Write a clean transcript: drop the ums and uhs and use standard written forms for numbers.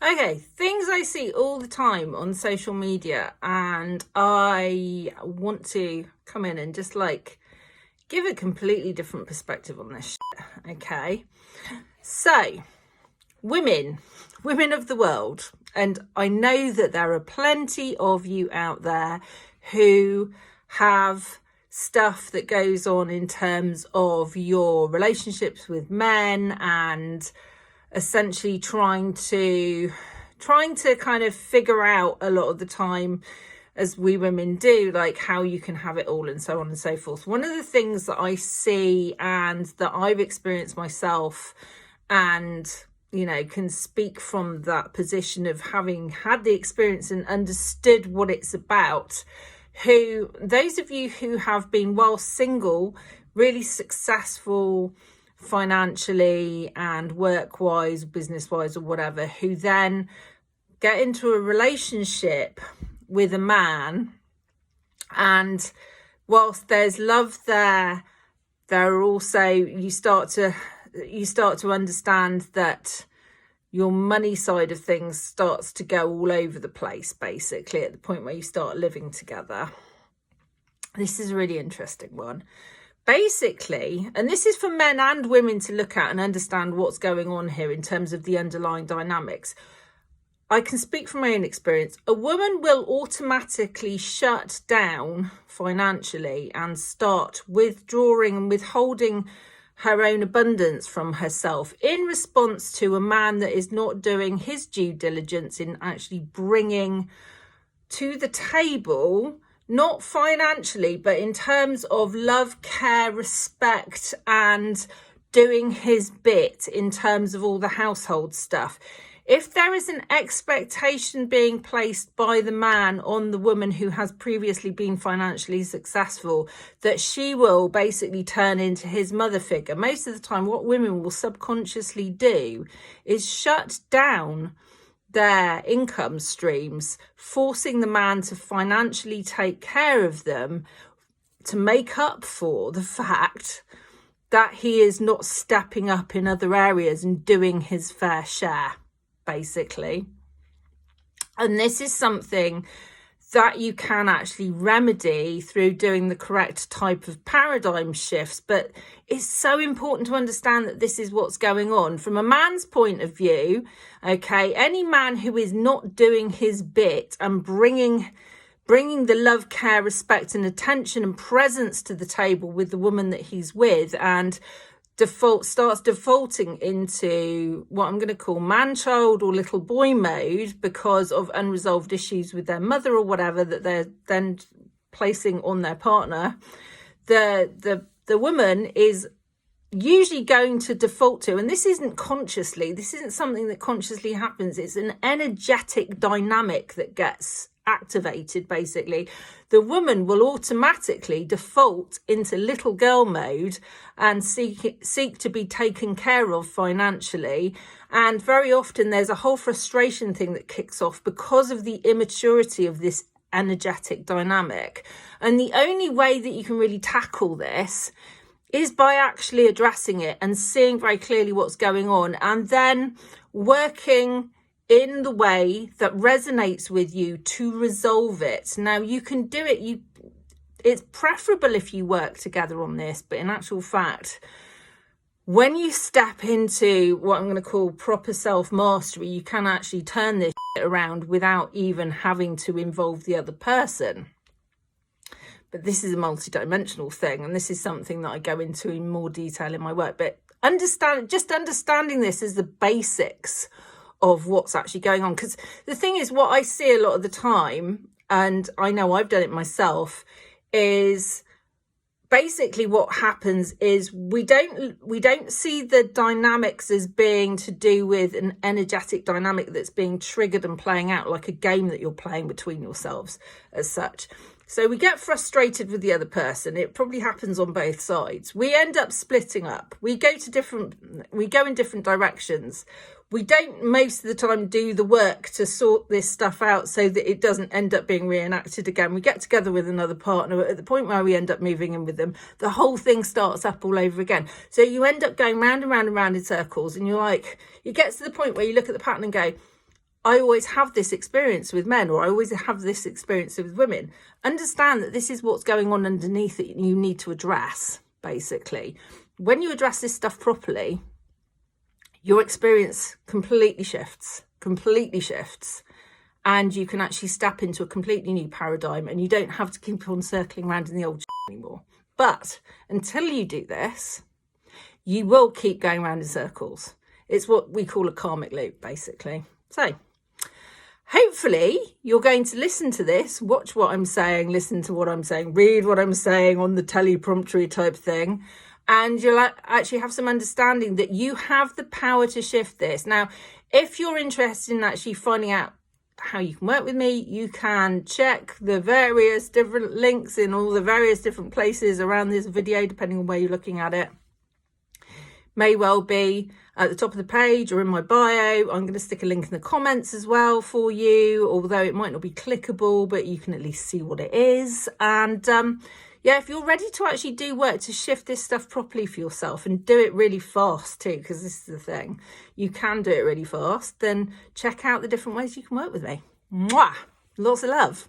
Okay, things I see all the time on social media, and I want to come in and just give a completely different perspective on this shit. Okay, so women of the world, and I know that there are plenty of you out there who have stuff that goes on in terms of your relationships with men and essentially trying to kind of figure out a lot of the time, as we women do, like how you can have it all and so on and so forth. One of the things that I see and that I've experienced myself, and can speak from that position of having had the experience and understood what it's about, those of you who have been, while single, really successful financially and work-wise, business-wise, or whatever, who then get into a relationship with a man, and whilst there's love there are also, you start to understand that your money side of things starts to go all over the place, basically, at the point where you start living together. This is a really interesting one. Basically, and this is for men and women to look at and understand what's going on here in terms of the underlying dynamics. I can speak from my own experience. A woman will automatically shut down financially and start withdrawing and withholding her own abundance from herself in response to a man that is not doing his due diligence in actually bringing to the table, not financially, but in terms of love, care, respect, and doing his bit in terms of all the household stuff. If there is an expectation being placed by the man on the woman who has previously been financially successful, that she will basically turn into his mother figure, most of the time what women will subconsciously do is shut down their income streams, forcing the man to financially take care of them to make up for the fact that he is not stepping up in other areas and doing his fair share, basically. And this is something that you can actually remedy through doing the correct type of paradigm shifts. But it's so important to understand that this is what's going on. From a man's point of view, okay, any man who is not doing his bit and bringing the love, care, respect and attention and presence to the table with the woman that he's with, and starts defaulting into what I'm going to call man-child or little boy mode because of unresolved issues with their mother or whatever that they're then placing on their partner, the woman is usually going to default to, and this isn't something that consciously happens, it's an energetic dynamic that gets activated. Basically, the woman will automatically default into little girl mode and seek to be taken care of financially. And very often there's a whole frustration thing that kicks off because of the immaturity of this energetic dynamic. And the only way that you can really tackle this is by actually addressing it and seeing very clearly what's going on, and then working in the way that resonates with you to resolve it. Now, you can do it. It's preferable if you work together on this, but in actual fact, when you step into what I'm going to call proper self-mastery, you can actually turn this around without even having to involve the other person. But this is a multidimensional thing, and this is something that I go into in more detail in my work. But understanding this is the basics of what's actually going on. Because the thing is, what I see a lot of the time, and I know I've done it myself, is basically what happens is we don't see the dynamics as being to do with an energetic dynamic that's being triggered and playing out like a game that you're playing between yourselves as such. So we get frustrated with the other person. It probably happens on both sides. We end up splitting up. We go in different directions. We don't most of the time do the work to sort this stuff out so that it doesn't end up being reenacted again. We get together with another partner. At the point where we end up moving in with them, the whole thing starts up all over again. So you end up going round and round and round in circles, and you get to the point where you look at the pattern and go, I always have this experience with men, or I always have this experience with women. Understand that this is what's going on underneath that you need to address, basically. When you address this stuff properly, your experience completely shifts, and you can actually step into a completely new paradigm, and you don't have to keep on circling around in the old anymore. But until you do this, you will keep going around in circles. It's what we call a karmic loop, basically. So hopefully you're going to listen to this, watch what I'm saying, listen to what I'm saying, read what I'm saying on the teleprompter type thing, and you'll actually have some understanding that you have the power to shift this. Now, if you're interested in actually finding out how you can work with me, you can check the various different links in all the various different places around this video, depending on where you're looking at it. May well be at the top of the page or in my bio. I'm going to stick a link in the comments as well for you, although it might not be clickable, but you can at least see what it is. And yeah, if you're ready to actually do work to shift this stuff properly for yourself and do it really fast too, because this is the thing, you can do it really fast, then check out the different ways you can work with me. Mwah! Lots of love.